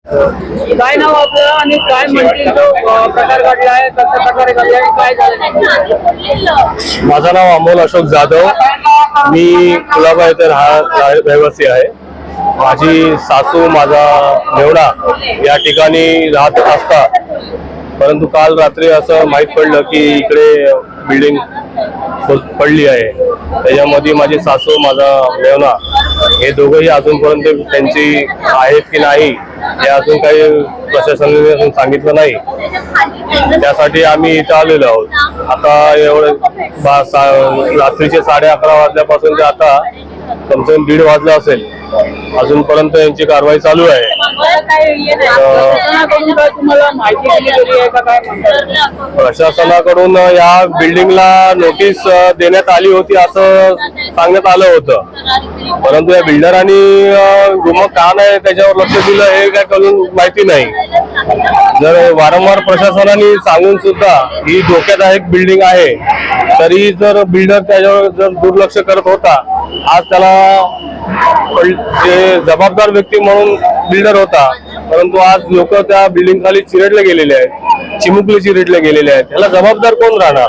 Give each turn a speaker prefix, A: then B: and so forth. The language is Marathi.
A: काय नाव आपलं आणि काय म्हणतील तो प्रकार घडलाय, कशा प्रकारे घडलाय, काय झालं?
B: माझं नाव अमोल अशोक जाधव. मी कुलाबा येथे रहिवासी आहे. माझी सासू माझा मेवणा या ठिकाणी राहत असतात. परंतु काल रात्री असं माहीत पडलं की इकडे बिल्डिंग पडली आहे. त्याच्यामध्ये माझी सासू माझा मेवणा हे दोघंही अजूनपर्यंत त्यांची आहेत की नाही हे अजून काही प्रशासनाने अजून सांगितलं नाही. त्यासाठी आम्ही इथं आलेलो आहोत. आता एवढं रात्रीचे 11:30 वाजल्यापासून ते आता कमसे कम 1:30 वाजला असेल, अजूनपर्यंत यांची कारवाई चालू आहे. प्रशासनाकडून या बिल्डिंगला नोटीस देण्यात आली होती असं सांगण्यात आलं होतं. परंतु या बिल्डरांनी मग का नाही त्याच्यावर लक्ष दिलं हे काय करून माहिती नाही. जर वारंवार प्रशासनाने सांगून सुद्धा ही धोक्यादायक बिल्डिंग आहे तरी जर बिल्डर त्याच्यावर जर दुर्लक्ष करत होता, आज त्याला जे जबाबदार व्यक्ती म्हणून बिल्डर होता, परंतु आज लोक त्या बिल्डिंग खाली चिरडले गेलेले आहेत, चिमुकले चिरडले गेलेले आहेत. त्याला जबाबदार कोण राहणार?